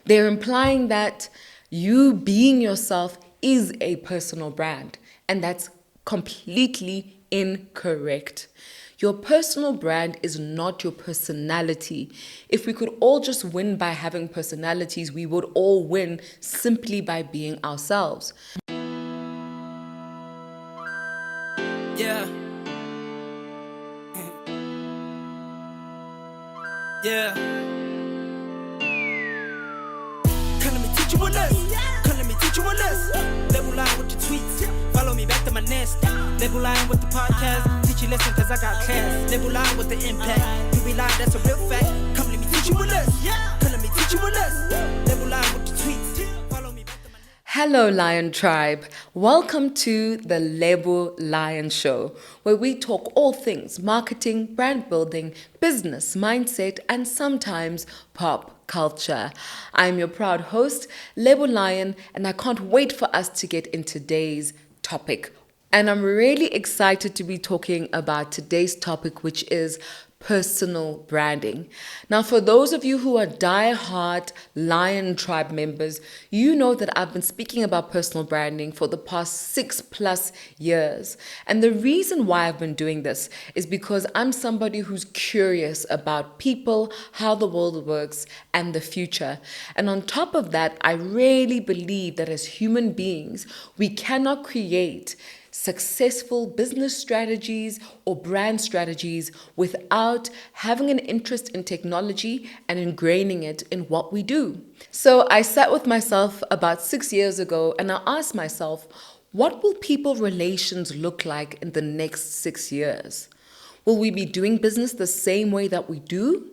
They're implying that you being yourself is a personal brand, and that's completely incorrect. Your personal brand is not your personality. If we could all just win by having personalities, we would all win simply by being ourselves. Yeah. Yeah. Come let me teach you a lesson. Come let me teach you a lesson. Lebo Lion with the tweets. Follow me back to my nest. Lebo Lion with the podcast. Teach you lesson cause I got class. Lebo Lion with the impact. You be lying, that's a real fact. Come let me teach you a lesson. Come let me teach you a lesson. Lebo Lion with the tweets. Follow me back to my nest. Hello, Lion Tribe. Welcome to the Lebo Lion Show, where we talk all things marketing, brand building, business, mindset, and sometimes pop culture. I'm your proud host, Lebo Lion, and I can't wait for us to get into today's topic. And I'm really excited to be talking about today's topic, which is personal branding. Now, for those of you who are die-hard Lion Tribe members, you know that I've been speaking about personal branding for the past 6+ years. And the reason why I've been doing this is because I'm somebody who's curious about people, how the world works, and the future. And on top of that, I really believe that as human beings, we cannot create successful business strategies or brand strategies without having an interest in technology and ingraining it in what we do. So I sat with myself about 6 years ago and I asked myself, what will people relations look like in the next 6 years? Will we be doing business the same way that we do?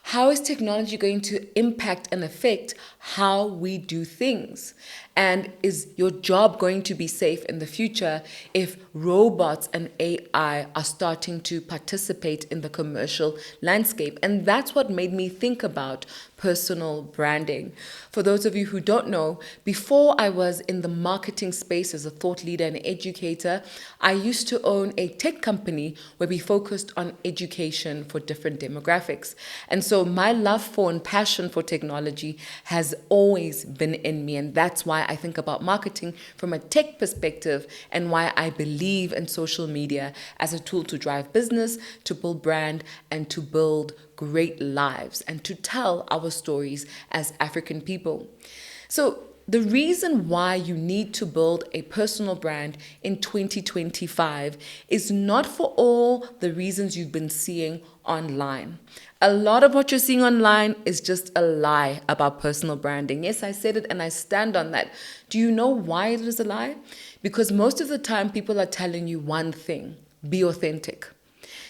How is technology going to impact and affect how we do things? And is your job going to be safe in the future if robots and AI are starting to participate in the commercial landscape? And that's what made me think about personal branding. For those of you who don't know, before I was in the marketing space as a thought leader and educator, I used to own a tech company where we focused on education for different demographics. And so my love for and passion for technology has always been in me. And that's why I think about marketing from a tech perspective and why I believe in social media as a tool to drive business, to build brand, and to build great lives and to tell our stories as African people. So the reason why you need to build a personal brand in 2025 is not for all the reasons you've been seeing online. A lot of what you're seeing online is just a lie about personal branding. Yes, I said it and I stand on that. Do you know why it is a lie? Because most of the time people are telling you one thing: be authentic.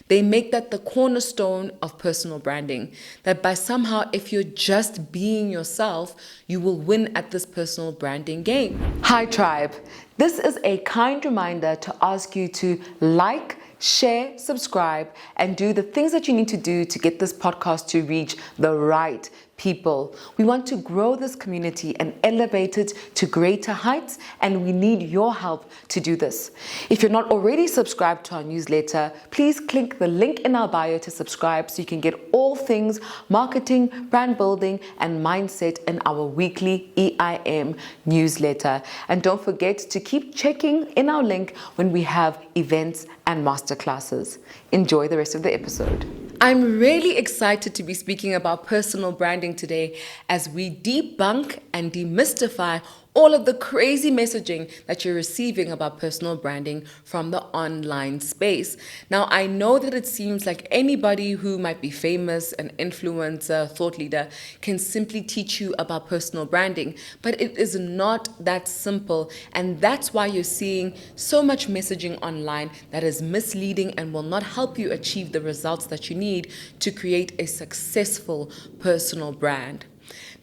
They make that the cornerstone of personal branding, that by somehow, if you're just being yourself, you will win at this personal branding game. Hi, Tribe. This is a kind reminder to ask you to like, share, subscribe, and do the things that you need to do to get this podcast to reach the right people. We want to grow this community and elevate it to greater heights, and we need your help to do this. If you're not already subscribed to our newsletter, please click the link in our bio to subscribe so you can get all things marketing, brand building, and mindset in our weekly EIM newsletter. And don't forget to keep checking in our link when we have events and masterclasses. Enjoy the rest of the episode. I'm really excited to be speaking about personal branding today as we debunk and demystify all of the crazy messaging that you're receiving about personal branding from the online space. Now, I know that it seems like anybody who might be famous, an influencer, thought leader, can simply teach you about personal branding, but it is not that simple. And that's why you're seeing so much messaging online that is misleading and will not help you achieve the results that you need to create a successful personal brand.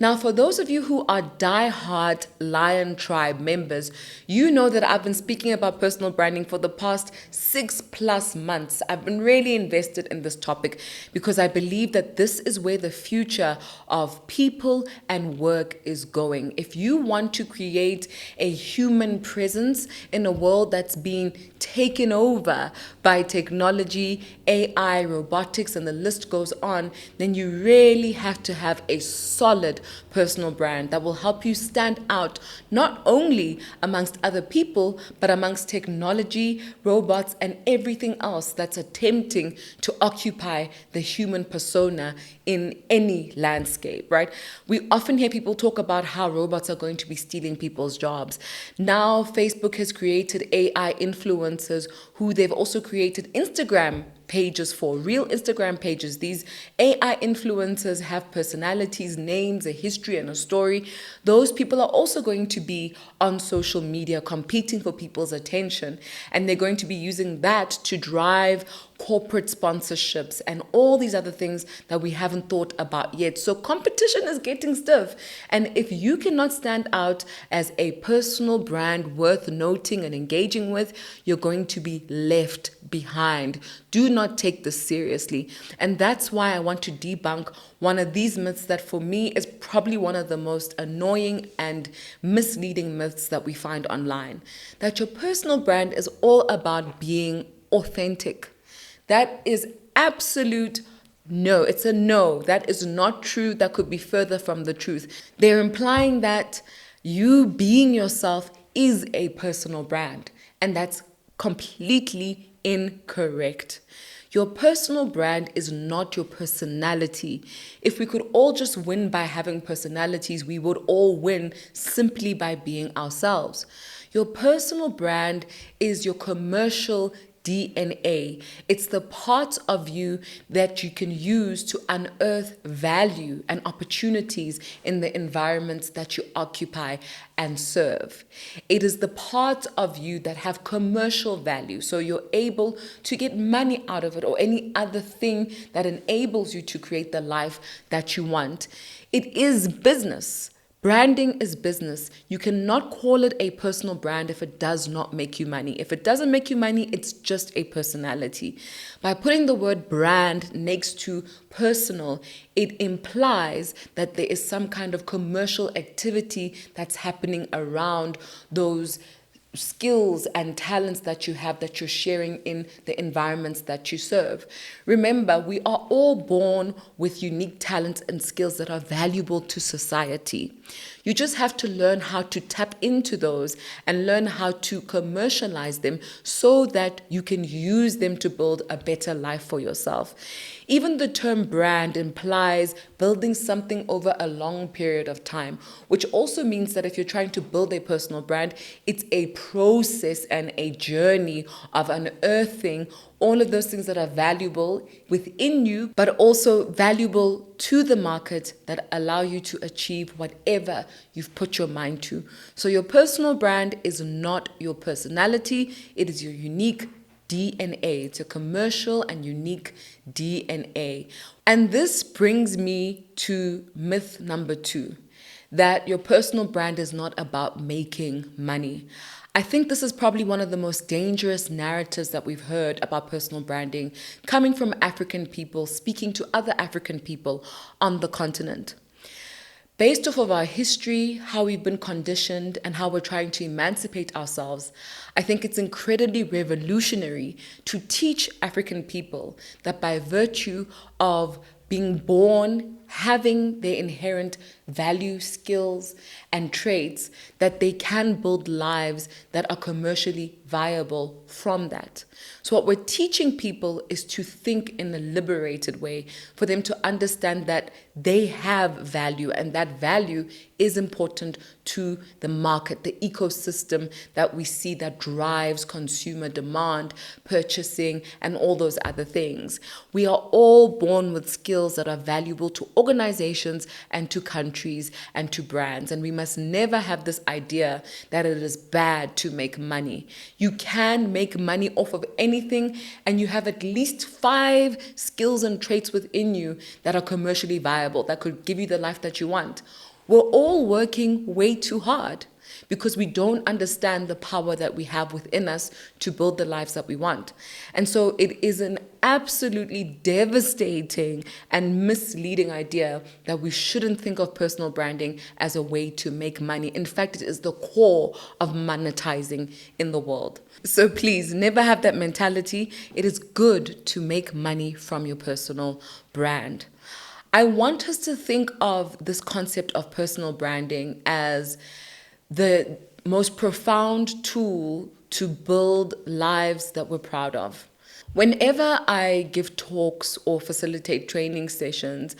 Now, for those of you who are die-hard Lion Tribe members, you know that I've been speaking about personal branding for the past 6+ months. I've been really invested in this topic because I believe that this is where the future of people and work is going. If you want to create a human presence in a world that's being taken over by technology, AI, robotics, and the list goes on, then you really have to have a solid personal brand that will help you stand out not only amongst other people, but amongst technology, robots, and everything else that's attempting to occupy the human persona in any landscape, right? We often hear people talk about how robots are going to be stealing people's jobs. Now, Facebook has created AI influencers who they've also created Instagram pages for, real Instagram pages. These AI influencers have personalities, names, a history, and a story. Those people are also going to be on social media competing for people's attention, and they're going to be using that to drive corporate sponsorships and all these other things that we haven't thought about yet. So competition is getting stiff. And if you cannot stand out as a personal brand worth noting and engaging with, you're going to be left behind. Do not take this seriously. And that's why I want to debunk one of these myths that for me is probably one of the most annoying and misleading myths that we find online. That your personal brand is all about being authentic. That is absolute no. It's a no. That is not true. That could be further from the truth. They're implying that you being yourself is a personal brand, and that's completely incorrect. Your personal brand is not your personality. If we could all just win by having personalities, we would all win simply by being ourselves. Your personal brand is your commercial DNA. It's the part of you that you can use to unearth value and opportunities in the environments that you occupy and serve. It is the part of you that have commercial value, so you're able to get money out of it or any other thing that enables you to create the life that you want. It is business. Branding is business. You cannot call it a personal brand if it does not make you money. If it doesn't make you money, it's just a personality. By putting the word brand next to personal, it implies that there is some kind of commercial activity that's happening around those skills and talents that you have that you're sharing in the environments that you serve. Remember, we are all born with unique talents and skills that are valuable to society. You just have to learn how to tap into those and learn how to commercialize them so that you can use them to build a better life for yourself. Even the term brand implies building something over a long period of time, which also means that if you're trying to build a personal brand, it's a process and a journey of unearthing all of those things that are valuable within you, but also valuable to the market that allow you to achieve whatever you've put your mind to. So your personal brand is not your personality, it is your unique DNA. It's a commercial and unique DNA. And this brings me to myth number 2, that your personal brand is not about making money. I think this is probably one of the most dangerous narratives that we've heard about personal branding coming from African people speaking to other African people on the continent. Based off of our history, how we've been conditioned, and how we're trying to emancipate ourselves, I think it's incredibly revolutionary to teach African people that by virtue of being born, having their inherent value, skills, and traits, that they can build lives that are commercially viable from that. So what we're teaching people is to think in a liberated way, for them to understand that they have value, and that value is important to the market, the ecosystem that we see that drives consumer demand, purchasing, and all those other things. We are all born with skills that are valuable to organizations and to countries and to brands, and we must never have this idea that it is bad to make money. You can make money off of anything, and you have at least 5 skills and traits within you that are commercially viable, that could give you the life that you want. We're all working way too hard because we don't understand the power that we have within us to build the lives that we want. And so it is an absolutely devastating and misleading idea that we shouldn't think of personal branding as a way to make money. In fact, it is the core of monetizing in the world. So please never have that mentality. It is good to make money from your personal brand. I want us to think of this concept of personal branding as the most profound tool to build lives that we're proud of. Whenever I give talks or facilitate training sessions,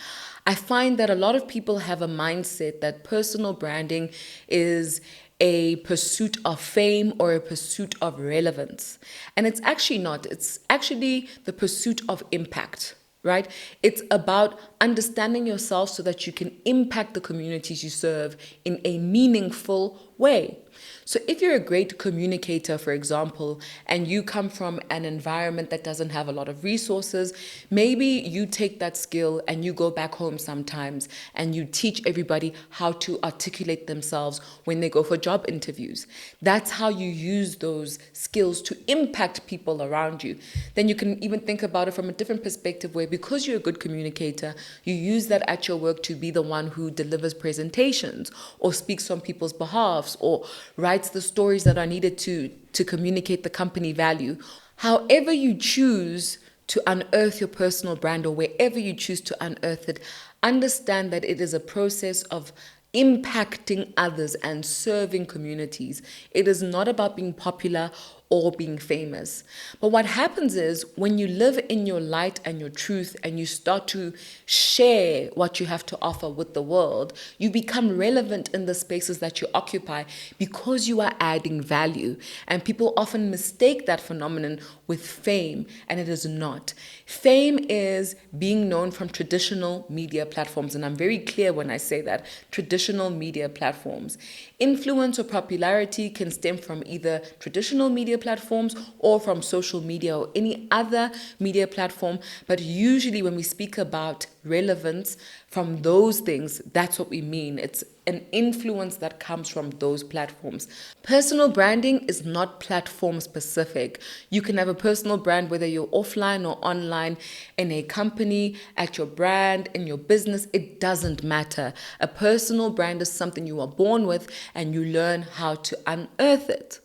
I find that a lot of people have a mindset that personal branding is a pursuit of fame or a pursuit of relevance. And it's actually not, it's actually the pursuit of impact. Right? It's about understanding yourself so that you can impact the communities you serve in a meaningful way. So if you're a great communicator, for example, and you come from an environment that doesn't have a lot of resources, maybe you take that skill and you go back home sometimes and you teach everybody how to articulate themselves when they go for job interviews. That's how you use those skills to impact people around you. Then you can even think about it from a different perspective where because you're a good communicator, you use that at your work to be the one who delivers presentations or speaks on people's behalves or writes the stories that are needed to communicate the company value. However you choose to unearth your personal brand or wherever you choose to unearth it, understand that it is a process of impacting others and serving communities. It is not about being popular or being famous. But what happens is when you live in your light and your truth and you start to share what you have to offer with the world, you become relevant in the spaces that you occupy because you are adding value. And people often mistake that phenomenon with fame, and it is not. Fame is being known from traditional media platforms, and I'm very clear when I say that, traditional media platforms. Influence or popularity can stem from either traditional media platforms or from social media or any other media platform. But usually when we speak about relevance from those things, that's what we mean. It's an influence that comes from those platforms. Personal branding is not platform specific. You can have a personal brand whether you're offline or online, in a company, at your brand, in your business, it doesn't matter. A personal brand is something you are born with and you learn how to unearth it.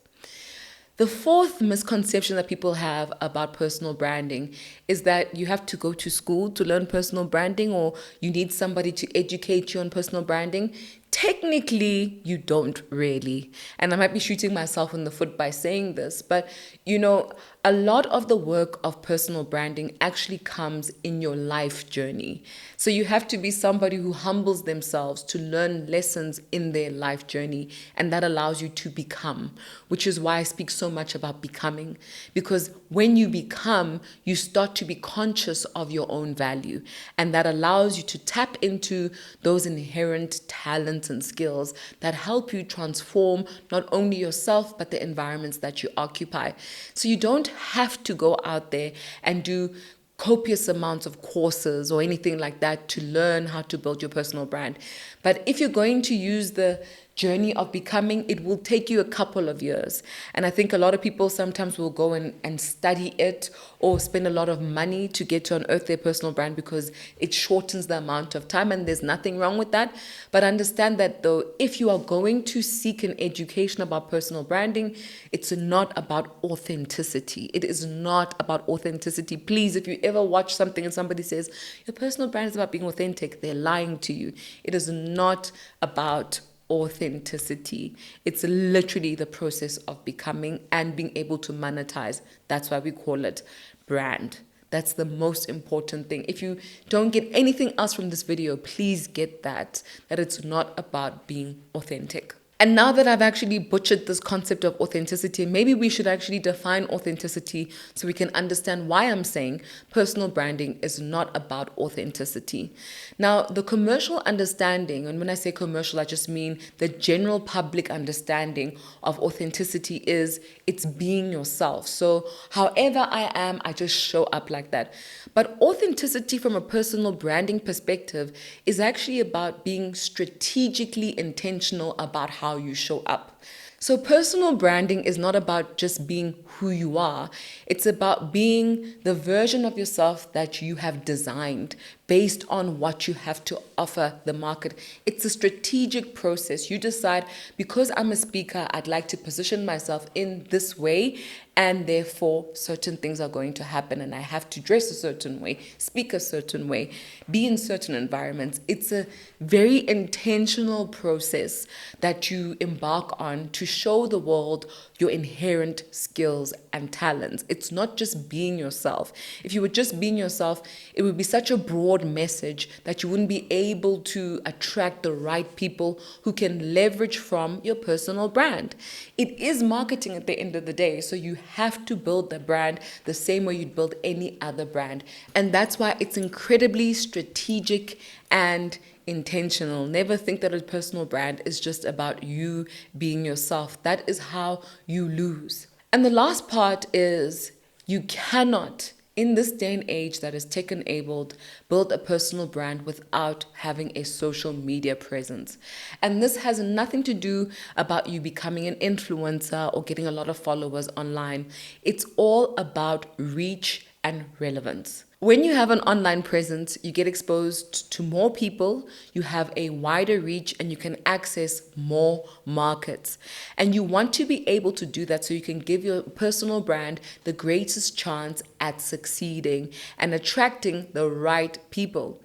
The fourth misconception that people have about personal branding is that you have to go to school to learn personal branding or you need somebody to educate you on personal branding. Technically, you don't really. And I might be shooting myself in the foot by saying this, but a lot of the work of personal branding actually comes in your life journey. So you have to be somebody who humbles themselves to learn lessons in their life journey, and that allows you to become, which is why I speak so much about becoming. Because when you become, you start to be conscious of your own value, and that allows you to tap into those inherent talents and skills that help you transform not only yourself, but the environments that you occupy. So you don't have to go out there and do copious amounts of courses or anything like that to learn how to build your personal brand. But if you're going to use the journey of becoming, it will take you a couple of years. And I think a lot of people sometimes will go and study it or spend a lot of money to get to unearth their personal brand because it shortens the amount of time, and there's nothing wrong with that. But understand that though, if you are going to seek an education about personal branding, it's not about authenticity. It is not about authenticity. Please, if you ever watch something and somebody says, your personal brand is about being authentic, they're lying to you. It is not about authenticity. It's literally the process of becoming and being able to monetize. That's why we call it brand. That's the most important thing. If you don't get anything else from this video, please get that it's not about being authentic. And now that I've actually butchered this concept of authenticity, maybe we should actually define authenticity so we can understand why I'm saying personal branding is not about authenticity. Now, the commercial understanding, and when I say commercial, I just mean the general public understanding of authenticity is it's being yourself. So however I am, I just show up like that. But authenticity from a personal branding perspective is actually about being strategically intentional about how you show up. So personal branding is not about just being who you are. It's about being the version of yourself that you have designed, based on what you have to offer the market. It's a strategic process. You decide, because I'm a speaker, I'd like to position myself in this way, and therefore certain things are going to happen, and I have to dress a certain way, speak a certain way, be in certain environments. It's a very intentional process that you embark on to show the world your inherent skills and talents. It's not just being yourself. If you were just being yourself, it would be such a broad message that you wouldn't be able to attract the right people who can leverage from your personal brand. It is marketing at the end of the day, so you have to build the brand the same way you'd build any other brand. And that's why it's incredibly strategic and intentional. Never think that a personal brand is just about you being yourself. That is how you lose. And the last part is, you cannot, in this day and age that is tech-enabled, build a personal brand without having a social media presence. And this has nothing to do about you becoming an influencer or getting a lot of followers online. It's all about reach and relevance. When you have an online presence, you get exposed to more people, you have a wider reach, and you can access more markets. And you want to be able to do that so you can give your personal brand the greatest chance at succeeding and attracting the right people.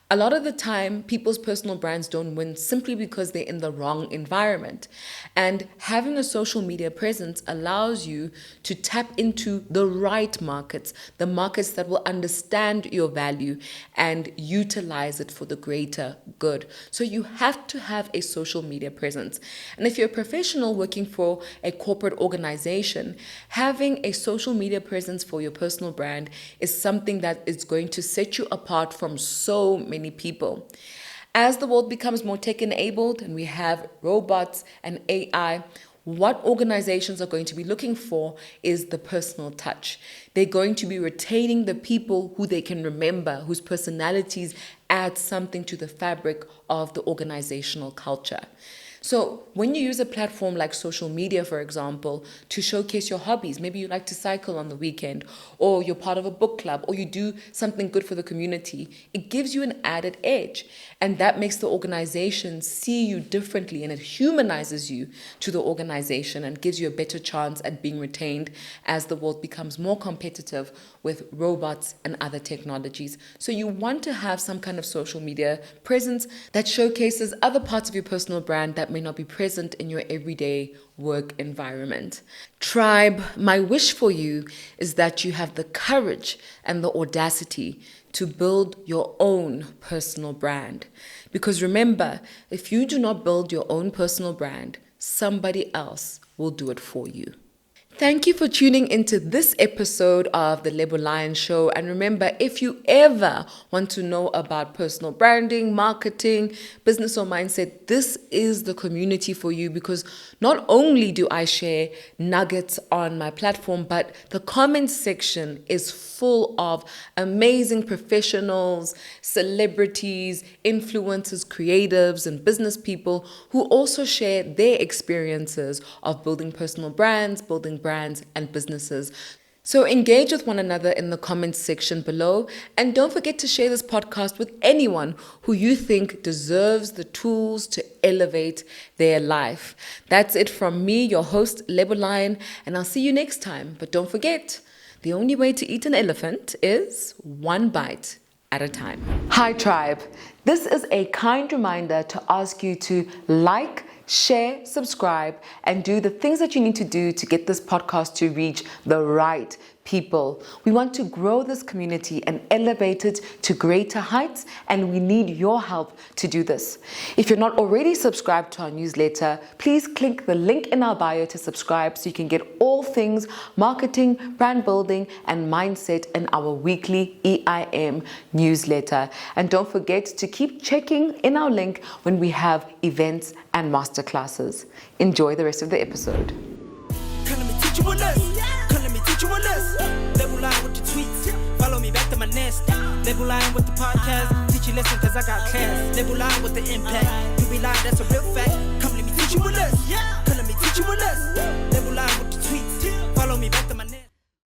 A lot of the time, people's personal brands don't win simply because they're in the wrong environment. And having a social media presence allows you to tap into the right markets, the markets that will understand your value and utilize it for the greater good. So you have to have a social media presence. And if you're a professional working for a corporate organization, having a social media presence for your personal brand is something that is going to set you apart from so many people. As the world becomes more tech-enabled and we have robots and AI, what organizations are going to be looking for is the personal touch. They're going to be retaining the people who they can remember, whose personalities add something to the fabric of the organizational culture. So when you use a platform like social media, for example, to showcase your hobbies, maybe you like to cycle on the weekend, or you're part of a book club, or you do something good for the community, it gives you an added edge. And that makes the organization see you differently, and it humanizes you to the organization and gives you a better chance at being retained as the world becomes more competitive with robots and other technologies. So you want to have some kind of social media presence that showcases other parts of your personal brand that may not be present in your everyday work environment. Tribe, my wish for you is that you have the courage and the audacity to build your own personal brand. Because remember, if you do not build your own personal brand, somebody else will do it for you. Thank you for tuning into this episode of the Lebo Lion Show. And remember, if you ever want to know about personal branding, marketing, business or mindset, this is the community for you, because not only do I share nuggets on my platform, but the comments section is full of amazing professionals, celebrities, influencers, creatives, and business people who also share their experiences of building personal brands, building brands and businesses. So engage with one another in the comments section below, and don't forget to share this podcast with anyone who you think deserves the tools to elevate their life. That's it from me, your host, Lebo Lion, and I'll see you next time. But don't forget, the only way to eat an elephant is one bite at a time. Hi, tribe. This is a kind reminder to ask you to like, share, subscribe, and do the things that you need to do to get this podcast to reach the right people. We want to grow this community and elevate it to greater heights, and we need your help to do this. If you're not already subscribed to our newsletter, please click the link in our bio to subscribe so you can get all things marketing, brand building, and mindset in our weekly EIM newsletter. And don't forget to keep checking in our link when we have events and masterclasses. Enjoy the rest of the episode. Lebo Lion with the tweets, follow me back to my nest. Lebo Lion with the podcast, teach you lesson cause I got class. Lebo Lion with the impact, you be lying, that's a real fact. Come let me teach you a lesson, come let me teach you a lesson. Lebo Lion with